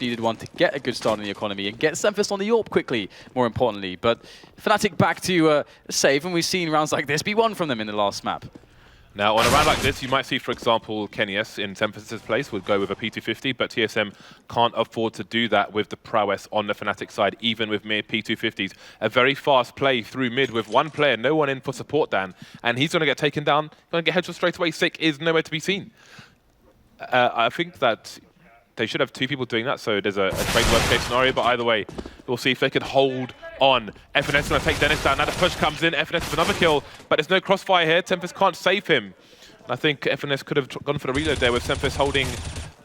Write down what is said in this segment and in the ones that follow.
needed one to get a good start in the economy and get Semphis on the AWP quickly, more importantly. But Fnatic back to save, and we've seen rounds like this be won from them in the last map. Now, on a round like this, you might see, for example, Kenius in Semphis' place would go with a P250, but TSM can't afford to do that with the prowess on the Fnatic side, even with mere P250s. A very fast play through mid with one player, no one in for support, Dan, and he's going to get taken down, going to get headshot straight away. Sick is nowhere to be seen. I think that they should have two people doing that, so there's a trade worst case scenario, but either way, we'll see if they can hold on. FNS is going to take Dennis down. Now the push comes in. FNS with another kill, but there's no crossfire here. Semphis can't save him. I think FNS could have gone for the reload there with Semphis holding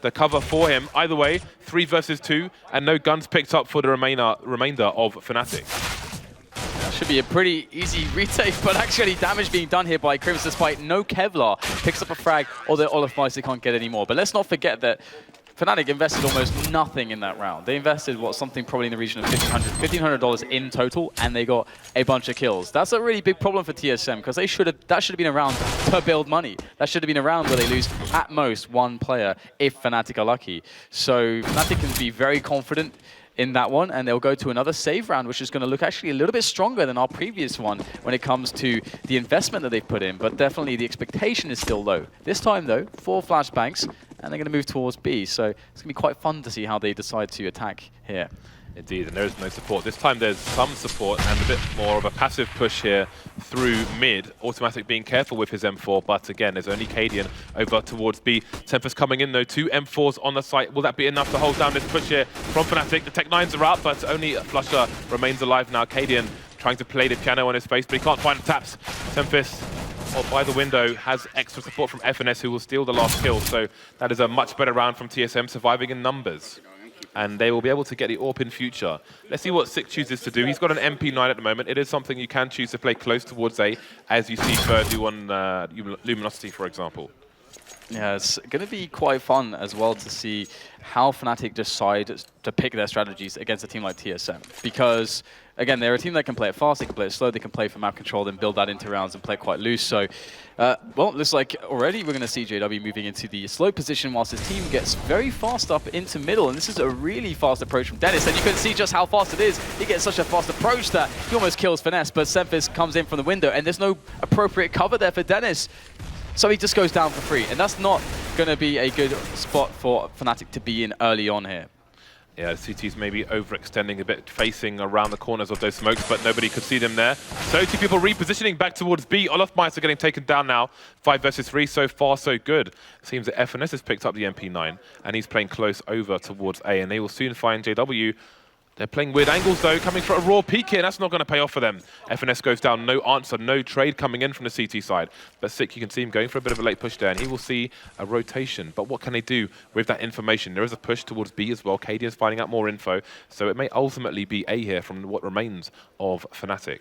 the cover for him. Either way, 3 versus 2, and no guns picked up for the remainder of Fnatic. That should be a pretty easy retake, but actually damage being done here by Crims despite no Kevlar. Picks up a frag, although Olaf can't get any more. But let's not forget that Fnatic invested almost nothing in that round. They invested, what, something probably in the region of $1,500 in total, and they got a bunch of kills. That's a really big problem for TSM, because that should have been a round to build money. That should have been a round where they lose at most one player if Fnatic are lucky. So Fnatic can be very confident in that one, and they'll go to another save round, which is going to look actually a little bit stronger than our previous one when it comes to the investment that they've put in, but definitely the expectation is still low. This time, though, 4 flashbangs, and they're going to move towards B, so it's going to be quite fun to see how they decide to attack here. Indeed, and there is no support. This time there's some support and a bit more of a passive push here through mid. Automatic being careful with his M4, but again, there's only Cadian over towards B. Semphis coming in though, 2 M4s on the site. Will that be enough to hold down this push here from Fnatic? The Tech 9s are out, but only Flusher remains alive now. Cadian trying to play the piano on his face, but he can't find the taps. Semphis, by the window, has extra support from FNS, who will steal the last kill, so that is a much better round from TSM, surviving in numbers. And they will be able to get the AWP in future. Let's see what Sick chooses to do. He's got an MP9 at the moment. It is something you can choose to play close towards A, as you see Fer do on Luminosity, for example. Yeah, it's going to be quite fun as well to see how Fnatic decide to pick their strategies against a team like TSM. Because, again, they're a team that can play it fast, they can play it slow, they can play for map control, then build that into rounds and play it quite loose. So, well, it looks like already we're going to see JW moving into the slow position whilst his team gets very fast up into middle. And this is a really fast approach from Dennis. And you can see just how fast it is. He gets such a fast approach that he almost kills Finesse, but Semphis comes in from the window, and there's no appropriate cover there for Dennis. So he just goes down for free, and that's not going to be a good spot for Fnatic to be in early on here. Yeah, CT's maybe overextending a bit, facing around the corners of those smokes, but nobody could see them there. So 2 people repositioning back towards B. Olafmeister getting taken down now. 5 versus 3, so far so good. It seems that FNS has picked up the MP9, and he's playing close over towards A, and they will soon find JW. They're playing weird angles, though, coming for a raw peek here, and that's not going to pay off for them. FNS goes down, no answer, no trade coming in from the CT side. But Sick, you can see him going for a bit of a late push there, and he will see a rotation. But what can they do with that information? There is a push towards B as well. Cadian's finding out more info, so it may ultimately be A here from what remains of Fnatic.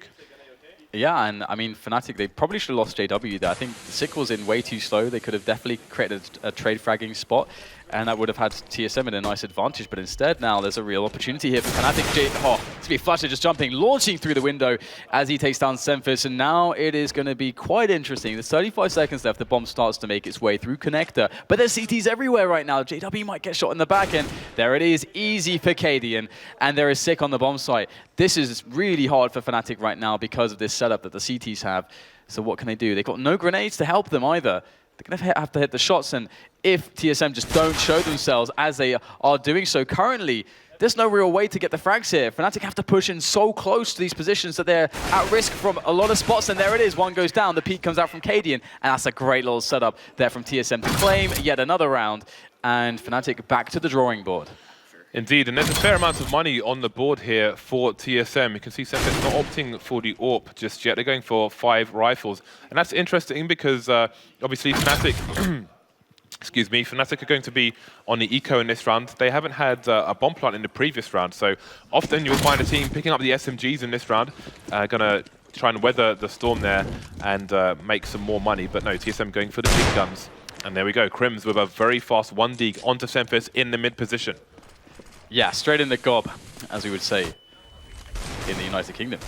Yeah, and I mean, Fnatic, they probably should have lost JW there. I think Sick was in way too slow. They could have definitely created a trade fragging spot, and that would have had TSM in a nice advantage. But instead, now there's a real opportunity here for Fnatic. To be Flusher just jumping, launching through the window as he takes down Semphis, and now it is going to be quite interesting. There's 35 seconds left. The bomb starts to make its way through Connector, but there's CTs everywhere right now. JW might get shot in the back end. There it is, easy for Cadian, and there is Sick on the bomb site. This is really hard for Fnatic right now because of this setup that the CTs have. So what can they do? They've got no grenades to help them either. They're going to have to hit the shots, and if TSM just don't show themselves as they are doing so currently, there's no real way to get the frags here. Fnatic have to push in so close to these positions that they're at risk from a lot of spots, and there it is. One goes down, the peak comes out from Cadian, and that's a great little setup there from TSM to claim yet another round, and Fnatic back to the drawing board. Indeed, and there's a fair amount of money on the board here for TSM. You can see Semphis not opting for the AWP just yet. They're going for 5 rifles. And that's interesting because obviously Fnatic, excuse me, Fnatic are going to be on the eco in this round. They haven't had a bomb plant in the previous round, so often you'll find a team picking up the SMGs in this round, gonna try and weather the storm there and make some more money. But no, TSM going for the big guns. And there we go, Crims with a very fast 1D onto Semphis in the mid position. Yeah, straight in the gob, as we would say in the United Kingdom.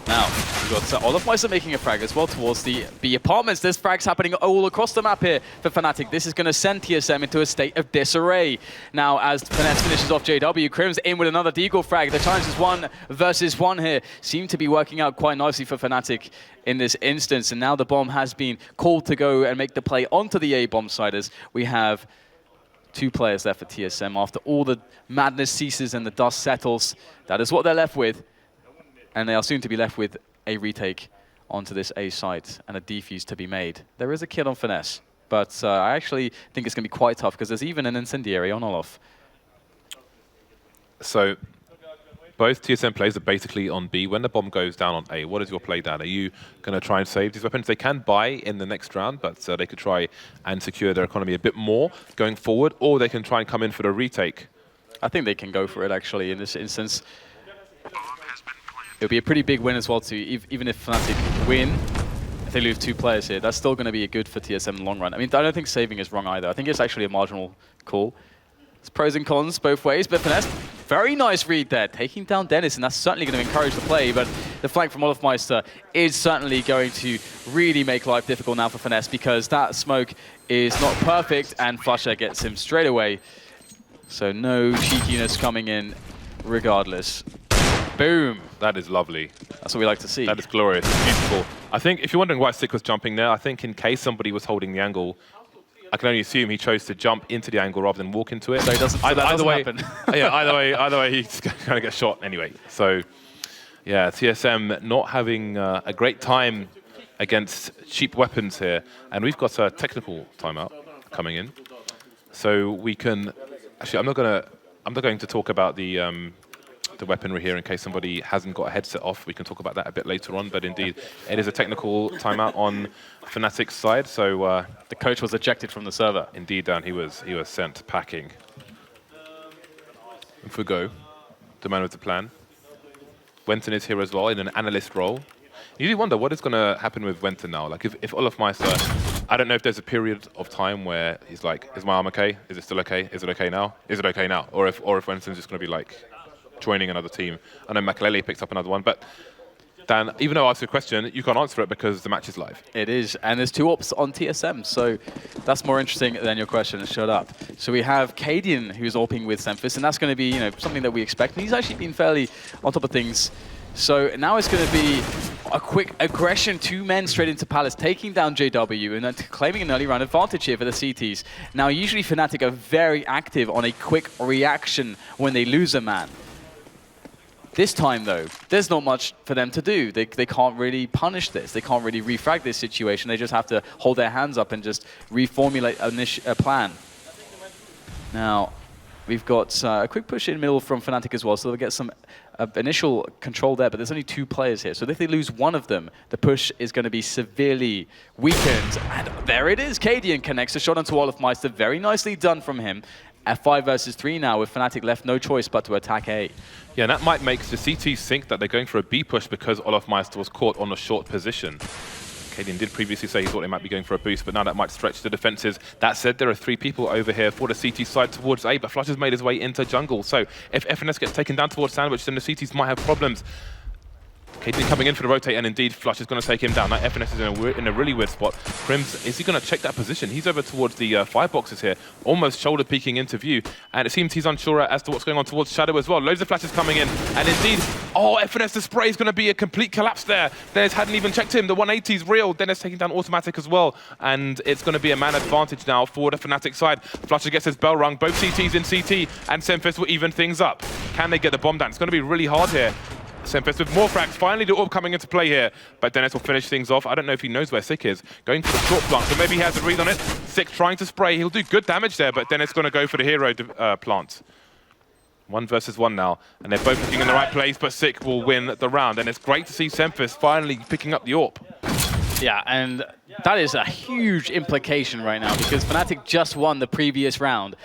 Now, we've got Olofmeister making a frag as well towards the B apartments. There's frags happening all across the map here for Fnatic. This is going to send TSM into a state of disarray. Now, as Finesse finishes off JW, Crim's in with another deagle frag. The challenge is 1 versus 1 here. Seem to be working out quite nicely for Fnatic in this instance. And now the bomb has been called to go and make the play onto the A bomb side as we have 2 players left for TSM. After all the madness ceases and the dust settles, that is what they're left with. And they are soon to be left with a retake onto this A site and a defuse to be made. There is a kill on Finesse, but I actually think it's going to be quite tough because there's even an incendiary on Olof. So both TSM players are basically on B. When the bomb goes down on A, what is your play, Dan? Are you going to try and save these weapons? They can buy in the next round, but they could try and secure their economy a bit more going forward, or they can try and come in for the retake. I think they can go for it, actually, in this instance. It would be a pretty big win as well, too. Even if Fnatic win, if they lose 2 players here, that's still going to be good for TSM in the long run. I mean, I don't think saving is wrong either. I think it's actually a marginal call. There's pros and cons both ways, but Finesse, very nice read there, taking down Dennis, and that's certainly going to encourage the play, but the flank from Olofmeister is certainly going to really make life difficult now for Finesse because that smoke is not perfect, and Flusher gets him straight away. So no cheekiness coming in regardless. Boom. That is lovely. That's what we like to see. That is glorious. Beautiful. I think if you're wondering why Sick was jumping there, I think in case somebody was holding the angle, I can only assume he chose to jump into the angle rather than walk into it. So he doesn't, either way, happen. Yeah, either way, he's going to get shot anyway. So, yeah, TSM not having a great time against cheap weapons here. And we've got a technical timeout coming in. So we can... Actually, I'm not going to talk about the weaponry here in case somebody hasn't got a headset off. We can talk about that a bit later on, but indeed, it is a technical timeout on Fnatic's side, so... the coach was ejected from the server. Indeed, Dan, he was sent packing. And for Go, the man with the plan. Wenton is here as well in an analyst role. You do wonder what is going to happen with Wenton now. Like, if Olofmeister... I don't know if there's a period of time where he's like, is my arm okay? Is it still okay? Is it okay now? Is it okay now? Or if Wenton's just going to be like... joining another team. I know Makalele picked up another one, but Dan, even though I asked you a question, you can't answer it because the match is live. It is, and there's 2 ops on TSM, so that's more interesting than your question. Shut up. So we have Cadian, who's AWPing with Semphis, and that's going to be, something that we expect. And he's actually been fairly on top of things. So now it's going to be a quick aggression, 2 men straight into Palace, taking down JW and then claiming an early round advantage here for the CTs. Now, usually Fnatic are very active on a quick reaction when they lose a man. This time, though, there's not much for them to do. They can't really punish this. They can't really refrag this situation. They just have to hold their hands up and just reformulate a plan. Now, we've got a quick push in middle from Fnatic as well, so they'll get some initial control there, but there's only 2 players here. So if they lose one of them, the push is going to be severely weakened. And there it is. Cadian connects a shot onto Olofmeister. Very nicely done from him. At 5 versus 3 now, with Fnatic left no choice but to attack A. Yeah, and that might make the CTs think that they're going for a B push because Olofmeister was caught on a short position. Cadian did previously say he thought they might be going for a boost, but now that might stretch the defenses. That said, there are 3 people over here for the CT side towards A, but Flush has made his way into jungle. So if FNS gets taken down towards Sandwich, then the CTs might have problems. Cadian coming in for the rotate, and indeed, Flush is going to take him down. Now, FNS is in a really weird spot. Crims, is he going to check that position? He's over towards the fireboxes here, almost shoulder peeking into view, and it seems he's unsure as to what's going on towards Shadow as well. Loads of flashes coming in, and indeed, FNS, the spray is going to be a complete collapse there. Dennis hadn't even checked him. The 180 is real. Dennis taking down automatic as well, and it's going to be a man advantage now for the Fnatic side. Flusher gets his bell rung. Both CTs in CT, and Semphis will even things up. Can they get the bomb down? It's going to be really hard here. Semphis with more frags. Finally, the orb coming into play here. But Dennis will finish things off. I don't know if he knows where Sick is. Going for the short plant, so maybe he has a read on it. Sick trying to spray. He'll do good damage there, but Dennis going to go for the hero plant. 1 versus 1 now. And they're both looking in the right place, but Sick will win the round. And it's great to see Semphis finally picking up the orb. Yeah, and that is a huge implication right now because Fnatic just won the previous round.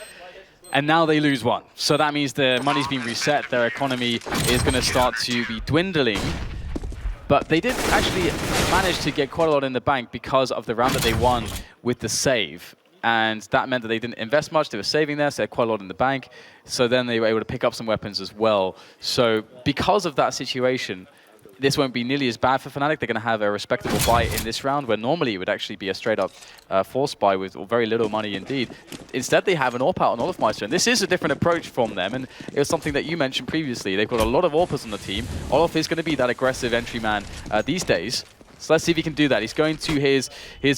And now they lose 1. So that means their money's been reset, their economy is going to start to be dwindling. But they did actually manage to get quite a lot in the bank because of the round that they won with the save. And that meant that they didn't invest much, they were saving there, so they had quite a lot in the bank. So then they were able to pick up some weapons as well. So because of that situation, this won't be nearly as bad for Fnatic. They're going to have a respectable buy in this round, where normally it would actually be a straight-up force buy with very little money indeed. Instead, they have an AWP out on Olofmeister, and this is a different approach from them, and it was something that you mentioned previously. They've got a lot of AWPers on the team. Olof is going to be that aggressive entry man these days. So let's see if he can do that. He's going to his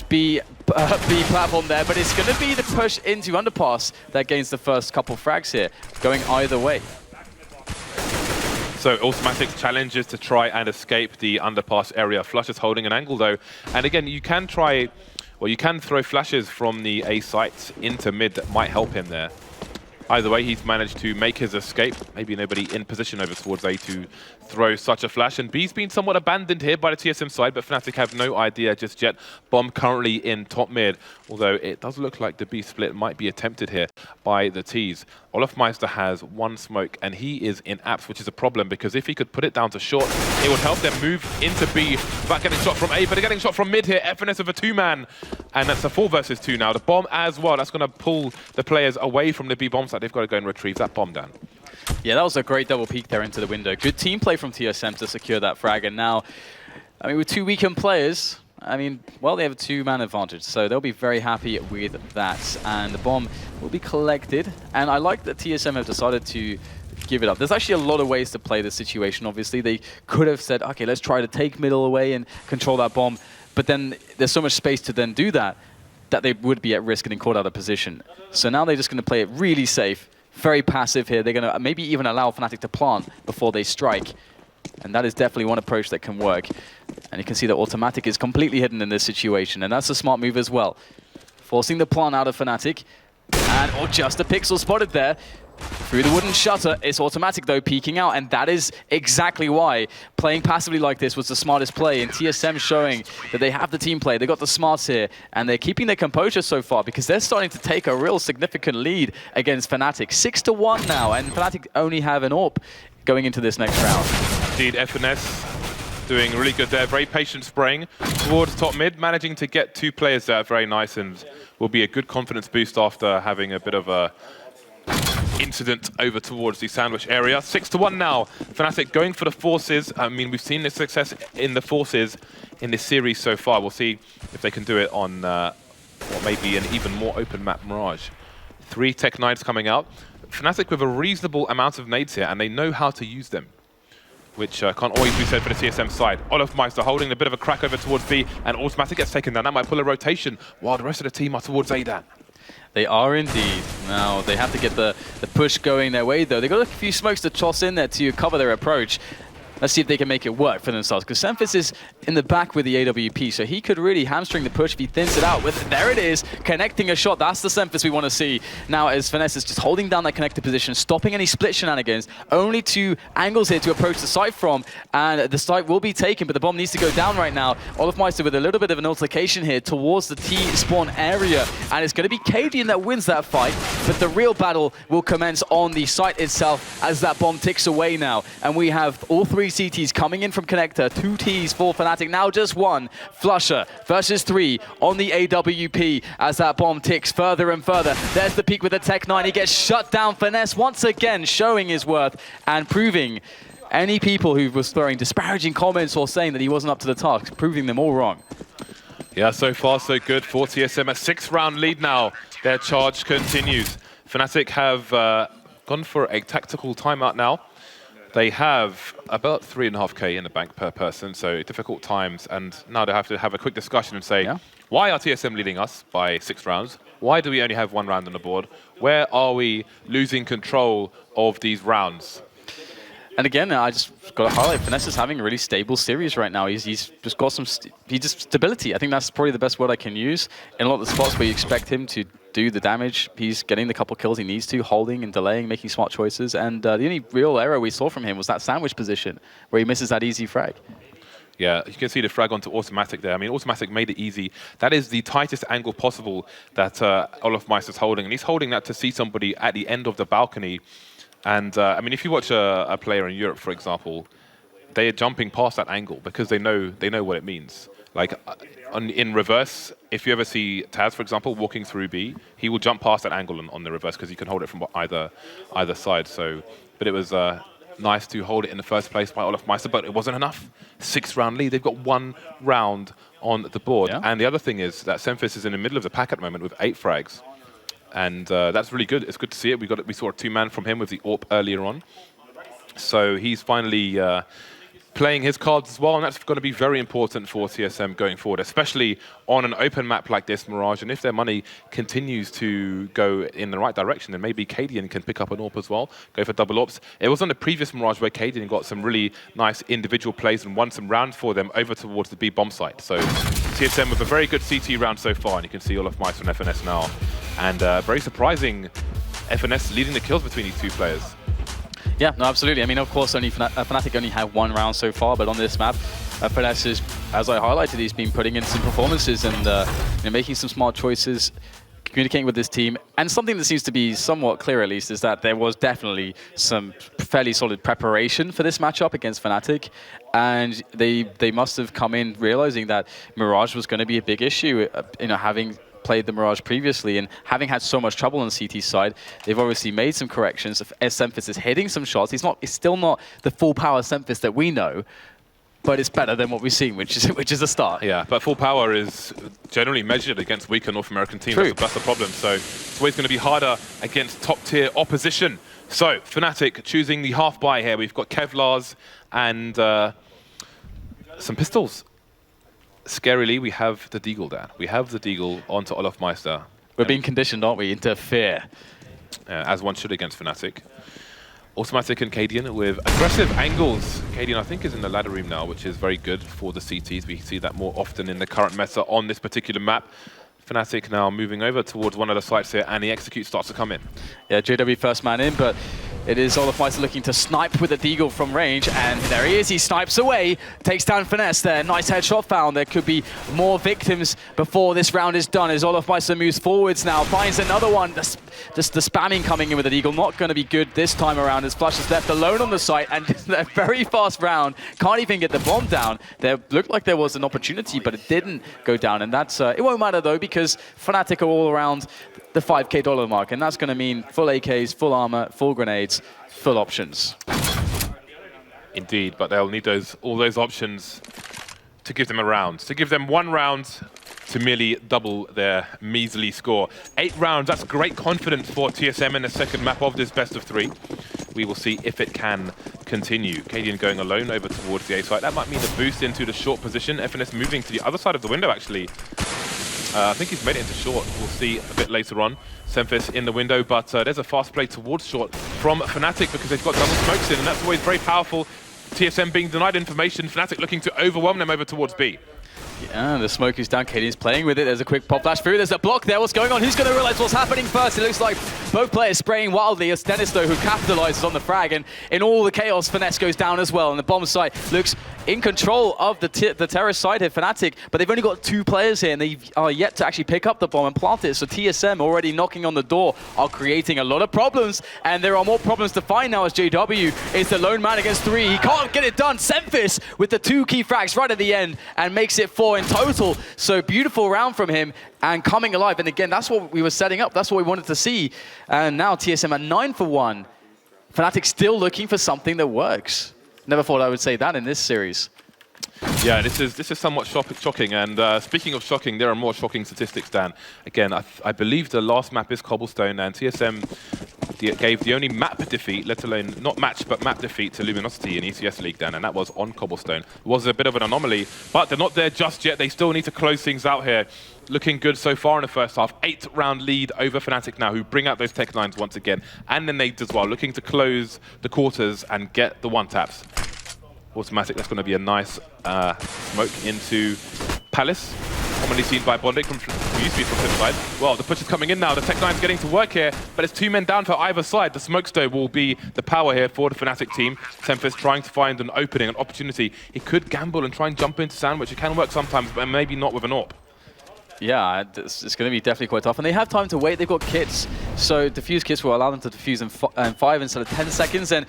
B platform there, but it's going to be the push into underpass that gains the first couple frags here, going either way. So Automatic's challenge is to try and escape the underpass area. Flush is holding an angle though, and again you can try, well you can throw flashes from the A site into mid that might help him there. Either way, he's managed to make his escape. Maybe nobody in position over towards A to throw such a flash. And B's been somewhat abandoned here by the TSM side, but Fnatic have no idea just yet. Bomb currently in top mid, although it does look like the B split might be attempted here by the Ts. Olofmeister has one smoke, and he is in apps, which is a problem, because if he could put it down to short, it would help them move into B. Back getting shot from A, but they're getting shot from mid here. FNS of a two-man, and that's a 4 versus 2 now. The bomb as well, that's going to pull the players away from the B bomb site. They've got to go and retrieve that bomb down. Yeah, that was a great double peek there into the window. Good team play from TSM to secure that frag, and now, I mean, with 2 weakened players, I mean, well, they have a 2-man advantage, so they'll be very happy with that. And the bomb will be collected, and I like that TSM have decided to give it up. There's actually a lot of ways to play this situation, obviously. They could have said, okay, let's try to take middle away and control that bomb, but then there's so much space to then do that, that they would be at risk getting caught out of position. So now they're just going to play it really safe, very passive here. They're going to maybe even allow Fnatic to plant before they strike. And that is definitely one approach that can work. And you can see that Automatic is completely hidden in this situation, and that's a smart move as well. Forcing the plant out of Fnatic, and just a pixel spotted there. Through the wooden shutter, it's Automatic though peeking out, and that is exactly why playing passively like this was the smartest play, and TSM showing that they have the team play, they got the smarts here, and they're keeping their composure so far because they're starting to take a real significant lead against Fnatic. 6-1 now, and Fnatic only have an AWP going into this next round. Indeed, FNS doing really good there. Very patient spraying towards top mid, managing to get 2 players there. Very nice, and will be a good confidence boost after having a bit of a incident over towards the sandwich area. 6-1 now. Fnatic going for the forces. I mean, we've seen the success in the forces in this series so far. We'll see if they can do it on what may be an even more open map Mirage. 3 tech nades coming out. Fnatic with a reasonable amount of nades here, and they know how to use them, which can't always be said for the TSM side. Olofmeister holding a bit of a crack over towards B, and Automatic gets taken down. That might pull a rotation, while the rest of the team are towards A-Dan. They are indeed. Now, they have to get the push going their way, though. They've got a few smokes to toss in there to cover their approach. Let's see if they can make it work for themselves, because Semphis is in the back with the AWP, so he could really hamstring the push if he thins it out. There it is, connecting a shot. That's the Semphis we want to see. Now, as Finesse is just holding down that connected position, stopping any split shenanigans. Only 2 angles here to approach the site from, and the site will be taken, but the bomb needs to go down right now. Olofmeister with a little bit of an altercation here towards the T-spawn area, and it's going to be Cadian that wins that fight, but the real battle will commence on the site itself as that bomb ticks away now, and we have all 3 CTs coming in from connector, 2 Ts for Fnatic, now just 1. Flusher versus 3 on the AWP as that bomb ticks further and further. There's the peak with the Tech 9, he gets shut down. Finesse once again showing his worth and proving any people who was throwing disparaging comments or saying that he wasn't up to the task, proving them all wrong. Yeah, so far so good for TSM. A 6-round lead now. Their charge continues. Fnatic have gone for a tactical timeout now. They have about 3.5k in the bank per person, so difficult times. And now they have to have a quick discussion and say, why are TSM leading us by 6 rounds? Why do we only have 1 round on the board? Where are we losing control of these rounds? And again, I just got to highlight, Finesse is having a really stable series right now. He's just got some stability. I think that's probably the best word I can use. In a lot of the spots where you expect him to do the damage, he's getting the couple kills he needs to, holding and delaying, making smart choices. And the only real error we saw from him was that sandwich position, where he misses that easy frag. Yeah, you can see the frag onto Automatic there. I mean, Automatic made it easy. That is the tightest angle possible that Olofmeister's holding. And he's holding that to see somebody at the end of the balcony. And I mean, if you watch a player in Europe, for example, they are jumping past that angle because they know what it means. Like in reverse, if you ever see Taz, for example, walking through B, he will jump past that angle on the reverse because he can hold it from either side. So, but it was nice to hold it in the first place by Olofmeister, but it wasn't enough. 6-round lead. They've got 1 round on the board. Yeah. And the other thing is that Semphis is in the middle of the pack at the moment with 8 frags. And that's really good. It's good to see it. We saw a 2-man from him with the AWP earlier on. So he's finally playing his cards as well, and that's going to be very important for TSM going forward, especially on an open map like this, Mirage. And if their money continues to go in the right direction, then maybe Cadian can pick up an AWP as well, go for double AWPs. It was on the previous Mirage where Cadian got some really nice individual plays and won some rounds for them over towards the B bomb site. So TSM with a very good CT round so far, and you can see Olofmeister and FNS now. And very surprising, FNS leading the kills between these 2 players. Yeah, no, absolutely. I mean, of course, Fnatic only had 1 round so far, but on this map, FNS is, as I highlighted, he's been putting in some performances and making some smart choices, communicating with this team. And something that seems to be somewhat clear, at least, is that there was definitely some fairly solid preparation for this matchup against Fnatic. And they must have come in realizing that Mirage was going to be a big issue, having played the Mirage previously and having had so much trouble on CT's side. They've obviously made some corrections. As Semphis is hitting some shots, he's still not the full power Semphis that we know, but it's better than what we've seen, which is a start. Yeah, but full power is generally measured against weaker North American teams. True. That's the problem. So it's always going to be harder against top-tier opposition. So Fnatic choosing the half buy here. We've got Kevlars and some pistols. Scarily, we have the Deagle there. We have the Deagle onto Olofmeister. We're being conditioned, aren't we, into fear. As one should against Fnatic. Automatic and Cadian with aggressive angles. Cadian, I think, is in the ladder room now, which is very good for the CTs. We see that more often in the current meta on this particular map. Fnatic now moving over towards one of the sites here, and the execute starts to come in. Yeah, JW first man in, but it is Olofmeister looking to snipe with the Deagle from range, and there he is, he snipes away, takes down Finesse there, nice headshot found. There could be more victims before this round is done as Olofmeister moves forwards now, finds another one. Just the spamming coming in with the Deagle, not going to be good this time around as Flush is left alone on the site, and a very fast round, can't even get the bomb down. There looked like there was an opportunity, but it didn't go down, and that's it won't matter though, because Fnatic are all around the $5K mark, and that's going to mean full AKs, full armor, full grenades, full options. Indeed, but they'll need all those options to give them a round. To give them 1 round to merely double their measly score. 8 rounds, that's great confidence for TSM in the second map of this best of 3. We will see if it can continue. Cadian going alone over towards the A site. That might mean a boost into the short position. FNS moving to the other side of the window, actually. I think he's made it into short. We'll see a bit later on. Semphis in the window, but there's a fast play towards short from Fnatic because they've got double smokes in, and that's always very powerful. TSM being denied information, Fnatic looking to overwhelm them over towards B. Yeah, the smoke is down. Cadian's playing with it. There's a quick pop flash through. There's a block there. What's going on? Who's going to realize what's happening first? It looks like both players spraying wildly. It's Dennis, though, who capitalizes on the frag. And in all the chaos, Finesse goes down as well. And the bomb site looks in control of the terrorist side here, Fnatic. But they've only got 2 players here, and they are yet to actually pick up the bomb and plant it. So TSM already knocking on the door are creating a lot of problems. And there are more problems to find now as JW is the lone man against 3. He can't get it done. Semphis with the 2 key frags right at the end and makes it 4 in total. So beautiful round from him and coming alive. And again, that's what we were setting up. That's what we wanted to see. And now TSM at 9 for 1. Fnatic still looking for something that works. Never thought I would say that in this series. Yeah, this is somewhat shocking. And speaking of shocking, there are more shocking statistics, Dan. Again, I believe the last map is Cobblestone, and TSM gave the only map defeat, let alone not match, but map defeat to Luminosity in ECS League, Dan, and that was on Cobblestone. It was a bit of an anomaly, but they're not there just yet. They still need to close things out here. Looking good so far in the first half. 8-round lead over Fnatic now, who bring out those tech lines once again, and the nades as well, looking to close the quarters and get the one-taps. Automatic, that's going to be a nice smoke into Palace. Commonly seen by Bondic who used to be from this side. Well, the push is coming in now. The tech line's getting to work here, but it's 2 men down for either side. The smoke stove will be the power here for the Fnatic team. Semphis trying to find an opening, an opportunity. He could gamble and try and jump into Sandwich. It can work sometimes, but maybe not with an AWP. Yeah, it's going to be definitely quite tough. And they have time to wait. They've got kits. So defuse kits will allow them to defuse in 5 instead of 10 seconds. And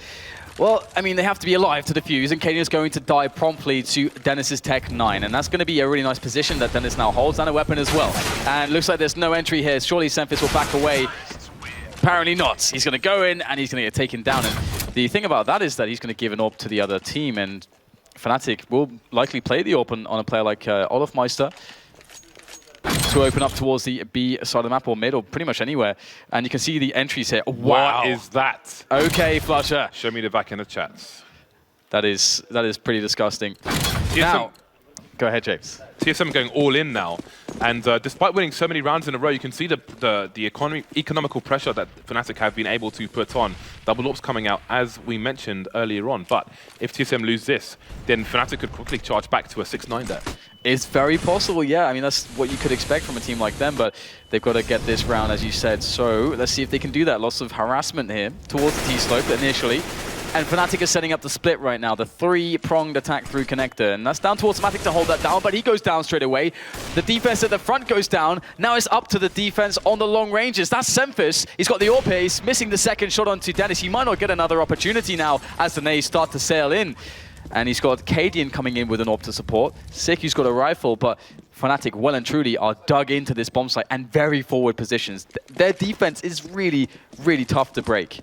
well, I mean, they have to be alive to defuse, and Cadian is going to die promptly to Dennis's Tech 9. And that's going to be a really nice position that Dennis now holds, and a weapon as well. And looks like there's no entry here. Surely Semphis will back away. Apparently not. He's going to go in, and he's going to get taken down. And The thing about that is that he's going to give an AWP to the other team, and Fnatic will likely play the AWP on a player like Olofmeister to open up towards the B side of the map, or mid, or pretty much anywhere. And you can see the entries here. Wow. What is that? Okay, Flusher. Show me the back in the chats. That is pretty disgusting. Now, go ahead, James. TSM going all in now, and despite winning so many rounds in a row, you can see the economical pressure that Fnatic have been able to put on. Double AWPs coming out, as we mentioned earlier on, but if TSM lose this, then Fnatic could quickly charge back to a 6-9 there. It's very possible, yeah. I mean, that's what you could expect from a team like them, but they've got to get this round, as you said. So let's see if they can do that. Lots of harassment here towards the T-slope initially. And Fnatic is setting up the split right now, the three-pronged attack through connector. And that's down towards Fnatic to hold that down, but he goes down straight away. The defense at the front goes down. Now it's up to the defense on the long ranges. That's Semphis. He's got the AWP. He's missing the second shot onto Dennis. He might not get another opportunity now as the nades start to sail in. And he's got Cadian coming in with an AWP to support. Sick, who's got a rifle, but Fnatic well and truly are dug into this bomb site and very forward positions. Their defense is really, really tough to break.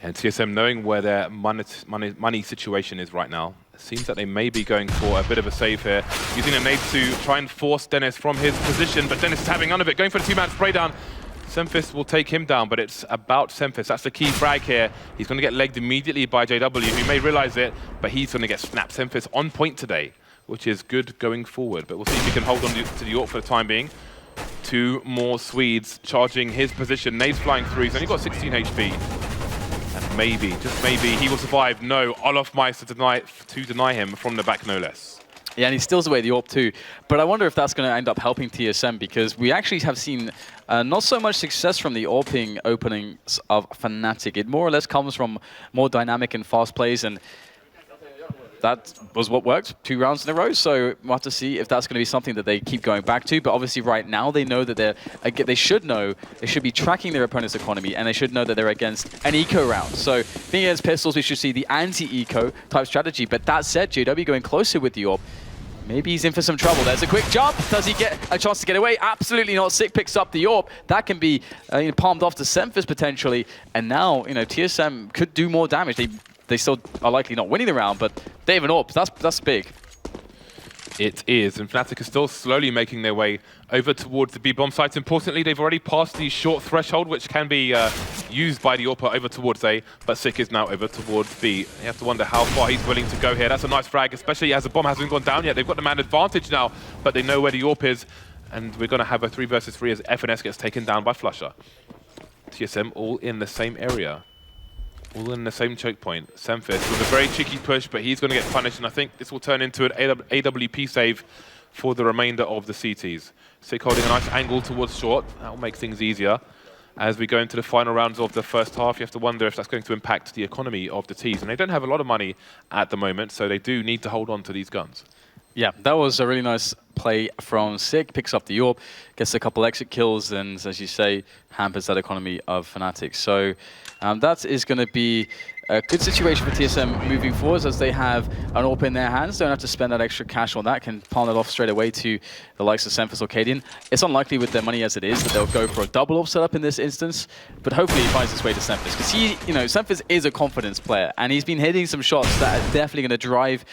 And TSM, knowing where their money situation is right now, it seems that they may be going for a bit of a save here. Using a nade to try and force Dennis from his position, but Dennis is having none of it. Going for the two-man spray down. Semphis will take him down, but it's about Semphis. That's the key frag here. He's going to get legged immediately by JW, who may realize it, but he's going to get snapped. Semphis on point today, which is good going forward. But we'll see if he can hold on to the AWP for the time being. Two more Swedes charging his position. Nades flying through. He's only got 16 HP. And maybe, just maybe, he will survive. No, Olofmeister to deny him from the back, no less. Yeah, and he steals away the AWP too. But I wonder if that's going to end up helping TSM, because we actually have seen not so much success from the AWPing openings of Fnatic. It more or less comes from more dynamic and fast plays, and that was what worked 2 rounds in a row. So we'll have to see if that's going to be something that they keep going back to. But obviously right now they know that they should be tracking their opponent's economy, and they should know that they're against an eco round. So being against pistols, we should see the anti-eco type strategy. But that said, JW going closer with the AWP. Maybe he's in for some trouble. There's a quick jump. Does he get a chance to get away? Absolutely not. Sick picks up the AWP. That can be palmed off to Semphis potentially. And now, TSM could do more damage. They still are likely not winning the round, but they have an AWP. That's big. It is, and Fnatic is still slowly making their way over towards the B bomb sites. Importantly, they've already passed the short threshold, which can be used by the AWP over towards A, but Sick is now over towards B. You have to wonder how far he's willing to go here. That's a nice frag, especially as the bomb hasn't gone down yet. They've got the man advantage now, but they know where the AWP is, and we're going to have a 3 versus 3 as FNS gets taken down by Flusher. TSM all in the same area. All in the same choke point. Semphis with a very cheeky push, but he's going to get punished, and I think this will turn into an AWP save for the remainder of the CTs. Sick holding a nice angle towards short. That will make things easier. As we go into the final rounds of the first half, you have to wonder if that's going to impact the economy of the Ts. And they don't have a lot of money at the moment, so they do need to hold on to these guns. Yeah, that was a really nice play from Sick. Picks up the AWP, gets a couple exit kills, and as you say, hampers that economy of Fnatic. So that is going to be a good situation for TSM moving forwards, as they have an AWP in their hands. Don't have to spend that extra cash on that. Can palm it off straight away to the likes of Semphis or Cadian. It's unlikely with their money as it is that they'll go for a double AWP setup in this instance, but hopefully he finds his way to Semphis, because Semphis is a confidence player, and he's been hitting some shots that are definitely going to drive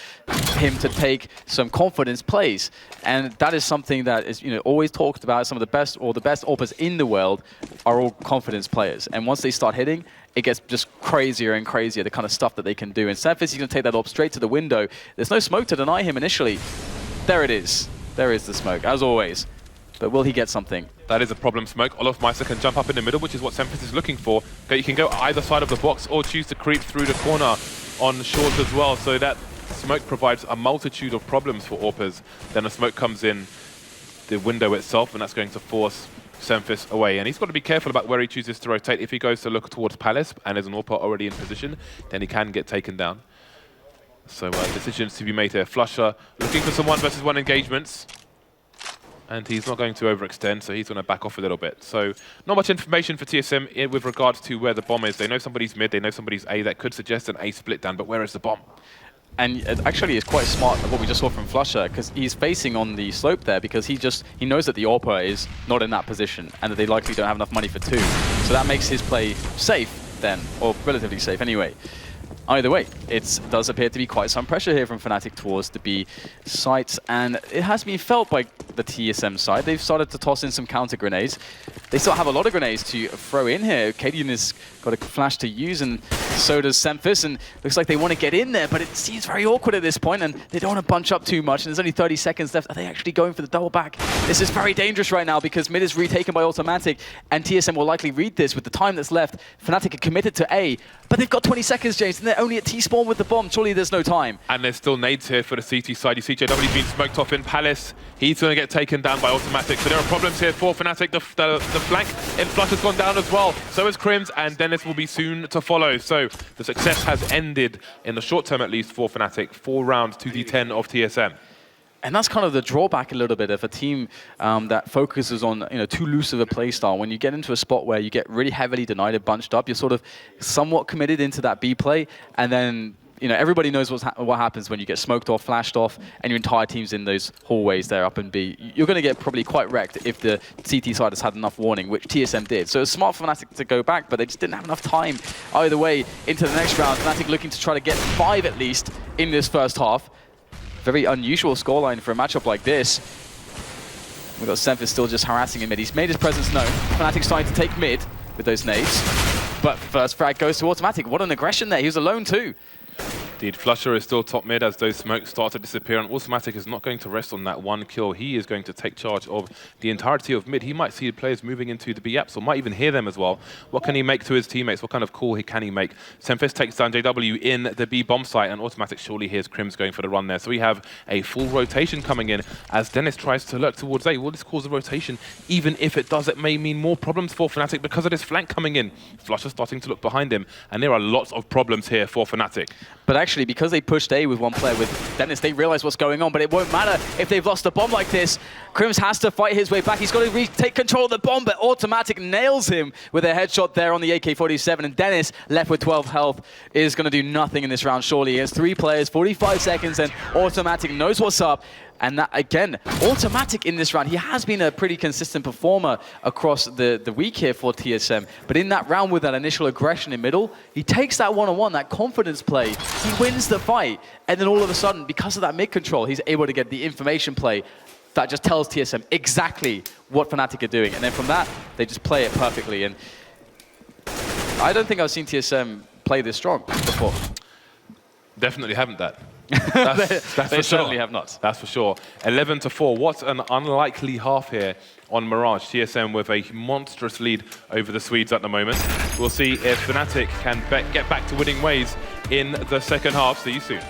him to take some confidence plays. And that is something that is always talked about. Some of the best AWPers in the world are all confidence players, and once they start hitting, it gets just crazier and crazier, the kind of stuff that they can do. And Semphis, he's going to take that AWP straight to the window. There's no smoke to deny him initially. There it is. There is the smoke, as always. But will he get something? That is a problem, Smoke. Olofmeister can jump up in the middle, which is what Semphis is looking for. You can go either side of the box or choose to creep through the corner on short as well. So that smoke provides a multitude of problems for AWPers. Then the smoke comes in the window itself, and that's going to force Semphis away, and he's got to be careful about where he chooses to rotate. If he goes to look towards Palace and there's an AWP already in position, then he can get taken down. So decisions to be made here. Flusher looking for some 1 versus 1 engagements, and he's not going to overextend, so he's going to back off a little bit. So not much information for TSM with regards to where the bomb is. They know somebody's mid, they know somebody's A. That could suggest an A split down, but where is the bomb? And it actually is quite smart what we just saw from Flusher, because he's facing on the slope there, because he knows that the AWPer is not in that position and that they likely don't have enough money for 2. So that makes his play safe. then, or relatively safe anyway. Either way, it does appear to be quite some pressure here from Fnatic towards the B sites, and it has been felt by the TSM side. They've started to toss in some counter grenades. They still have a lot of grenades to throw in here. Cadian has got a flash to use, and so does Semphis, and looks like they want to get in there, but it seems very awkward at this point, and they don't want to bunch up too much, and there's only 30 seconds left. Are they actually going for the double back? This is very dangerous right now because mid is retaken by Automatic, and TSM will likely read this with the time that's left. Fnatic are committed to A, but they've got 20 seconds, James, and they're only at T-spawn with the bomb. Surely there's no time. And there's still nades here for the CT side. You see JW being smoked off in Palace. He's going to get taken down by Automatic. So there are problems here for Fnatic. The flank in Flush has gone down as well. So is Crims, and Dennis will be soon to follow. So the success has ended, in the short term at least, for Fnatic. 4 rounds to the 10 of TSM. And that's kind of the drawback a little bit of a team that focuses on too loose of a play style. When you get into a spot where you get really heavily denied and bunched up, you're sort of somewhat committed into that B play, and then everybody knows what happens when you get smoked off, flashed off, and your entire team's in those hallways there up in B. You're going to get probably quite wrecked if the CT side has had enough warning, which TSM did. So it's smart for Fnatic to go back, but they just didn't have enough time either way into the next round. Fnatic looking to try to get 5 at least in this first half. Very unusual scoreline for a matchup like this. We've got Semphis still just harassing him mid. He's made his presence known. Fnatic starting to take mid with those nades. But first frag goes to Automatic. What an aggression there. He was alone too. Indeed, Flusher is still top mid as those smokes start to disappear, and Automatic is not going to rest on that one kill. He is going to take charge of the entirety of mid. He might see the players moving into the B apps, or might even hear them as well. What can he make to his teammates? What kind of call can he make? Semphis takes down JW in the B bomb site, and Automatic surely hears Crims going for the run there. So we have a full rotation coming in as Dennis tries to lurk towards A. Will this cause a rotation? Even if it does, it may mean more problems for Fnatic because of this flank coming in. Flusher starting to look behind him, and there are lots of problems here for Fnatic. But actually, because they pushed A with one player, with Dennis, they realize what's going on, but it won't matter if they've lost a bomb like this. Crims has to fight his way back. He's got to retake control of the bomb, but Automatic nails him with a headshot there on the AK-47, and Dennis, left with 12 health, is going to do nothing in this round, surely. He has 3 players, 45 seconds, and Automatic knows what's up. And that, again, Automatic in this round, he has been a pretty consistent performer across the week here for TSM. But in that round with that initial aggression in middle, he takes that one-on-one, that confidence play. He wins the fight. And then all of a sudden, because of that mid-control, he's able to get the information play that just tells TSM exactly what Fnatic are doing. And then from that, they just play it perfectly. And I don't think I've seen TSM play this strong before. Definitely haven't that. They certainly have not. That's for sure. 11-4. What an unlikely half here on Mirage. TSM with a monstrous lead over the Swedes at the moment. We'll see if Fnatic can get back to winning ways in the second half. See you soon.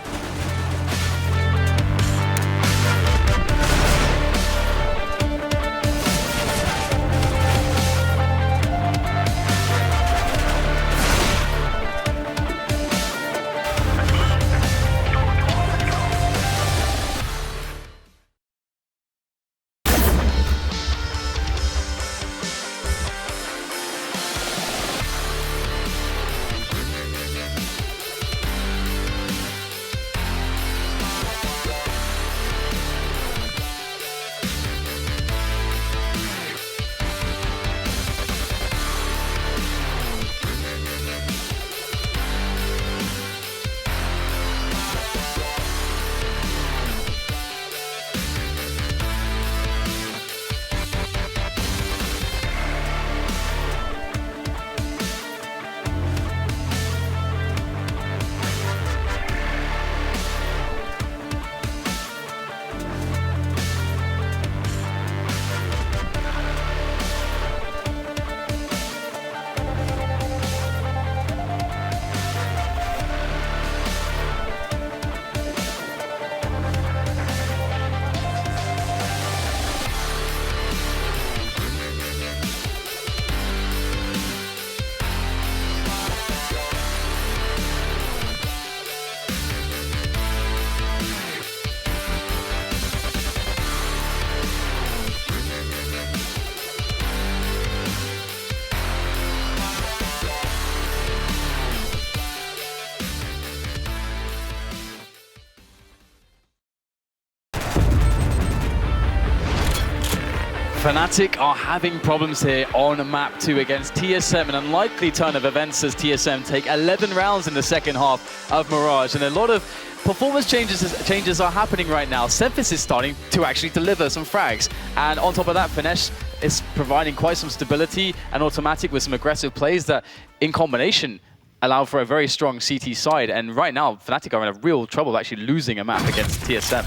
Fnatic are having problems here on map 2 against TSM. An unlikely turn of events as TSM take 11 rounds in the second half of Mirage. And a lot of performance changes are happening right now. Semphis is starting to actually deliver some frags. And on top of that, Finesse is providing quite some stability and automatic with some aggressive plays that, in combination, allow for a very strong CT side. And right now, Fnatic are in a real trouble actually losing a map against TSM.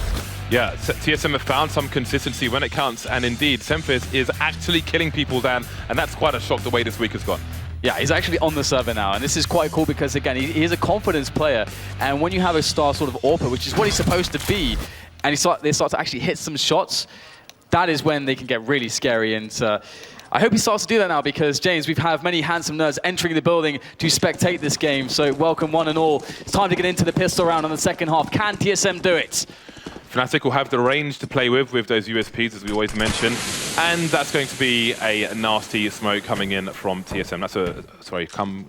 Yeah, TSM have found some consistency when it counts, and indeed, Semphis is actually killing people, Dan, and that's quite a shock the way this week has gone. Yeah, he's actually on the server now, and this is quite cool because, again, he is a confidence player, and when you have a star sort of AWPer, which is what he's supposed to be, and they start to actually hit some shots, that is when they can get really scary, and I hope he starts to do that now because, James, we have many handsome nerds entering the building to spectate this game, so welcome one and all. It's time to get into the pistol round on the second half. Can TSM do it? Fnatic will have the range to play with those USPs, as we always mention, and that's going to be a nasty smoke coming in from TSM.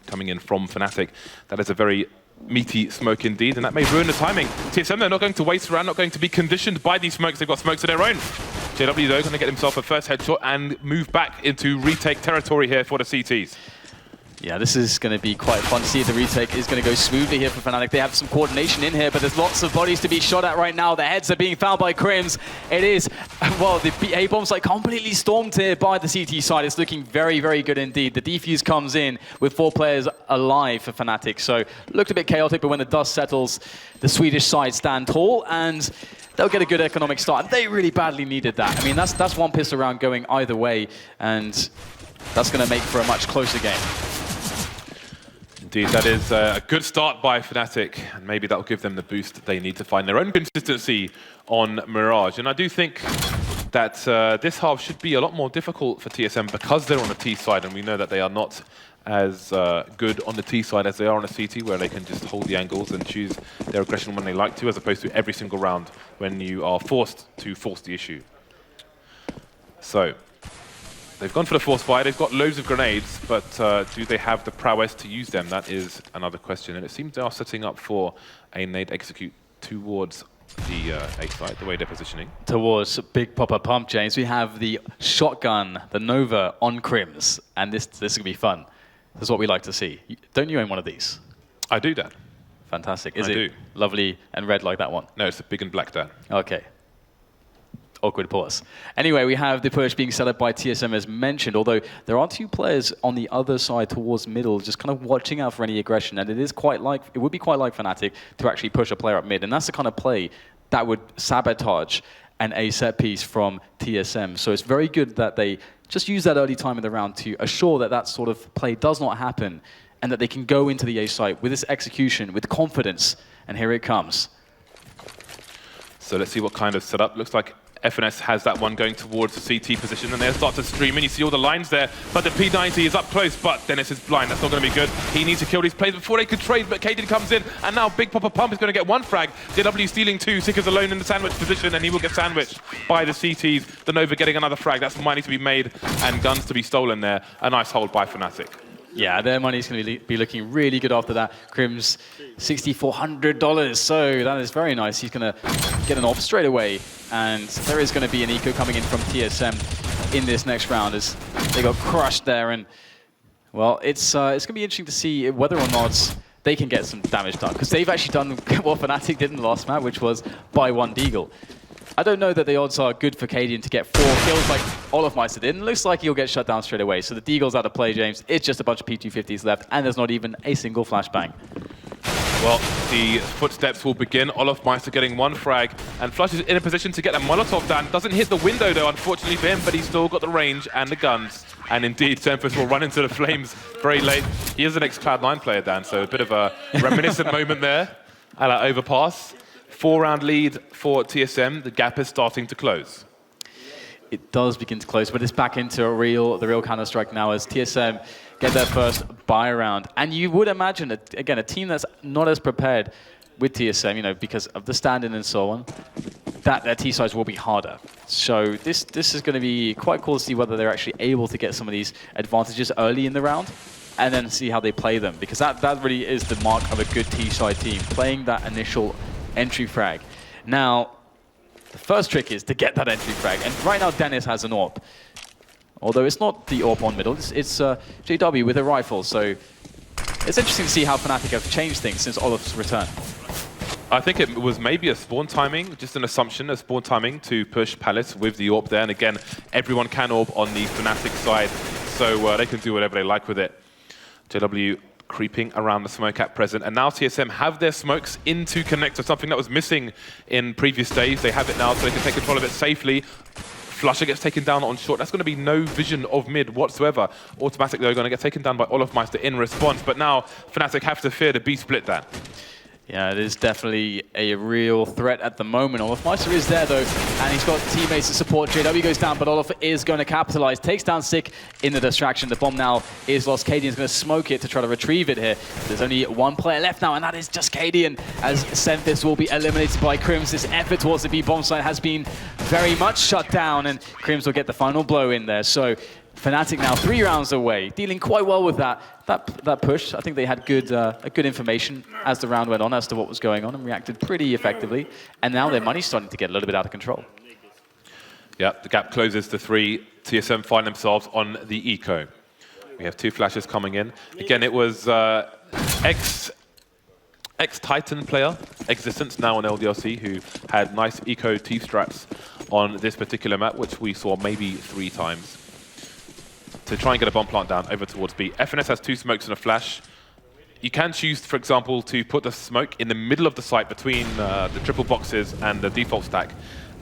Coming in from Fnatic. That is a very meaty smoke indeed, and that may ruin the timing. TSM, they're not going to waste around, not going to be conditioned by these smokes. They've got smokes of their own. JW, though, going to get himself a first headshot and move back into retake territory here for the CTs. Yeah, this is going to be quite fun to see if the retake is going to go smoothly here for Fnatic. They have some coordination in here, but there's lots of bodies to be shot at right now. The heads are being found by Crims. It is, well, the A-bomb's like completely stormed here by the CT side. It's looking very, very good indeed. The defuse comes in with 4 players alive for Fnatic. So looked a bit chaotic, but when the dust settles, the Swedish side stand tall and they'll get a good economic start. They really badly needed that. I mean, that's one pistol round going either way, and that's going to make for a much closer game. Indeed, that is a good start by Fnatic, and maybe that will give them the boost that they need to find their own consistency on Mirage. And I do think that this half should be a lot more difficult for TSM because they're on the T side, and we know that they are not as good on the T side as they are on a CT, where they can just hold the angles and choose their aggression when they like to, as opposed to every single round when you are forced to force the issue. So they've gone for the force fire. They've got loads of grenades, but do they have the prowess to use them? That is another question. And it seems they are setting up for a nade execute towards the A side, the way they're positioning. Towards Big Papa Pump, James. We have the shotgun, the Nova on Crims, and this is going to be fun. This is what we like to see. Don't you own one of these? I do, Dan. Fantastic. Is I it do. Lovely and red like that one? No, it's a big and black, Dan. Okay. Awkward pause. Anyway, we have the push being set up by TSM as mentioned, although there are 2 players on the other side towards middle, just kind of watching out for any aggression, and it would be quite like Fnatic to actually push a player up mid, and that's the kind of play that would sabotage an A set piece from TSM. So it's very good that they just use that early time in the round to assure that that sort of play does not happen, and that they can go into the A site with this execution, with confidence, and here it comes. So let's see what kind of setup. Looks like FNS has that one going towards the CT position, and they'll start to stream in. You see all the lines there, but the P90 is up close, but Dennis is blind. That's not going to be good. He needs to kill these players before they could trade, but Kaden comes in, and now Big Papa Pump is going to get 1 frag. JW stealing 2, Sick is alone in the sandwich position, and he will get sandwiched by the CTs. The Nova getting another frag. That's money to be made, and guns to be stolen there. A nice hold by Fnatic. Yeah, their money's going to be looking really good after that. Crims, $6,400, so that is very nice. He's going to get an AWP straight away, and there is going to be an eco coming in from TSM in this next round as they got crushed there. And, well, it's going to be interesting to see whether or not they can get some damage done, because they've actually done what Fnatic did in the last map, which was buy 1 Deagle. I don't know that the odds are good for Cadian to get 4 kills like Olofmeister did. It looks like he'll get shut down straight away. So the Deagle's out of play, James. It's just a bunch of P250s left, and there's not even a single flashbang. Well, the footsteps will begin. Olofmeister getting 1 frag, and Flush is in a position to get a Molotov down. Doesn't hit the window, though, unfortunately for him, but he's still got the range and the guns. And indeed, Semphis will run into the flames very late. He is an ex-Cloud9 player, Dan, so a bit of a reminiscent moment there. A la overpass. 4-round lead for TSM. The gap is starting to close. It does begin to close, but it's back into the real Counter-Strike now as TSM get their first buy round. And you would imagine, that, again, a team that's not as prepared with TSM, you know, because of the stand-in and so on, that their T-sides will be harder. So this is going to be quite cool to see whether they're actually able to get some of these advantages early in the round, and then see how they play them, because that really is the mark of a good T-side team, playing that initial entry frag. Now, The first trick is to get that entry frag, and right now Dennis has an AWP. Although it's not the AWP on middle, it's JW with a rifle, so it's interesting to see how Fnatic have changed things since Olaf's return. I think it was maybe a spawn timing, just an assumption, a spawn timing to push Palace with the AWP there. And again, everyone can AWP on the Fnatic side, so they can do whatever they like with it. JW creeping around the smoke at present. And now TSM have their smokes into connector, something that was missing in previous days. They have it now, so they can take control of it safely. Flusher gets taken down on short. That's going to be no vision of mid whatsoever. Automatic, though, going to get taken down by Olafmeister in response. But now Fnatic have to fear the B-split there. Yeah, it is definitely a real threat at the moment. Olafmeister is there, though, and he's got teammates to support. JW goes down, but Olaf is going to capitalize. Takes down Sick in the distraction. The bomb now is lost. Cadian's going to smoke it to try to retrieve it here. There's only one player left now, and that is just Cadian, as Senthis will be eliminated by Crims. This effort towards the B bomb site has been very much shut down, and Crims will get the final blow in there. So Fnatic now 3 rounds away, dealing quite well with that push. I think they had good information as the round went on as to what was going on and reacted pretty effectively. And now their money's starting to get a little bit out of control. Yeah, the gap closes to 3. TSM find themselves on the eco. We have 2 flashes coming in. Again, it was ex-Titan player, Existence, now on LDLC, who had nice eco T-strats on this particular map, which we saw maybe 3 times. To try and get a bomb plant down over towards B. FNS has 2 smokes and a flash. You can choose, for example, to put the smoke in the middle of the site between the triple boxes and the default stack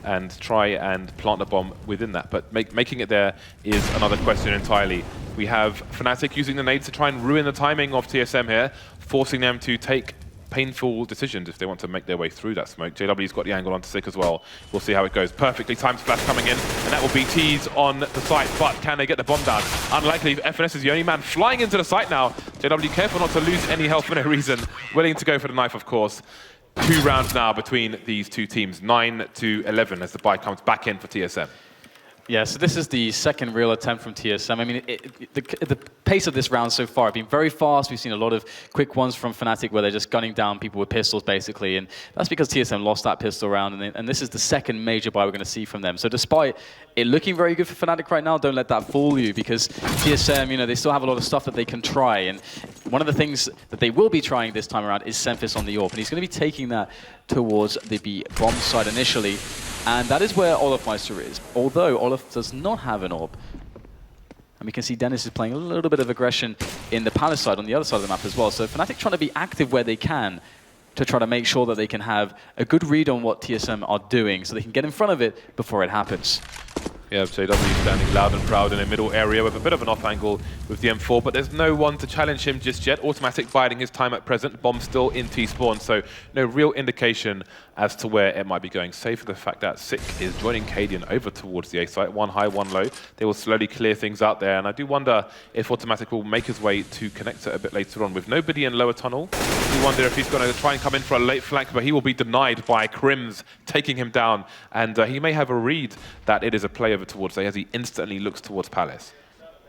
and try and plant the bomb within that. But making it there is another question entirely. We have Fnatic using the nades to try and ruin the timing of TSM here, forcing them to take painful decisions if they want to make their way through that smoke. JW's got the angle onto Sick as well. We'll see how it goes. Perfectly timed splash coming in, and that will be T's on the site, but can they get the bomb down? Unlikely. FNS is the only man flying into the site now. JW careful not to lose any health for no reason. Willing to go for the knife, of course. 2 rounds now between these 2 teams, 9-11 as the buy comes back in for TSM. Yeah, so this is the second real attempt from TSM. I mean, the pace of this round so far has been very fast. We've seen a lot of quick ones from Fnatic where they're just gunning down people with pistols, basically. And that's because TSM lost that pistol round. And this is the second major buy we're going to see from them. So despite it looking very good for Fnatic right now, don't let that fool you, because TSM, you know, they still have a lot of stuff that they can try. And one of the things that they will be trying this time around is Senthis on the AWP. And he's going to be taking that towards the B bomb side initially. And that is where Olafmeister is. Although Olaf does not have an AWP. And we can see Dennis is playing a little bit of aggression in the Palace side on the other side of the map as well. So Fnatic trying to be active where they can to try to make sure that they can have a good read on what TSM are doing so they can get in front of it before it happens. Yeah, JW standing loud and proud in the middle area with a bit of an off angle with the M4, but there's no one to challenge him just yet. Automatic biding his time at present. Bomb still in T-spawn, so no real indication as to where it might be going, save for the fact that Sick is joining Cadian over towards the A site. 1 high, 1 low. They will slowly clear things out there, and I do wonder if Automatic will make his way to connector a bit later on. With nobody in lower tunnel, I do wonder if he's going to try and come in for a late flank, but he will be denied by Crims taking him down, and he may have a read that it is a play over towards A as he instantly looks towards Palace.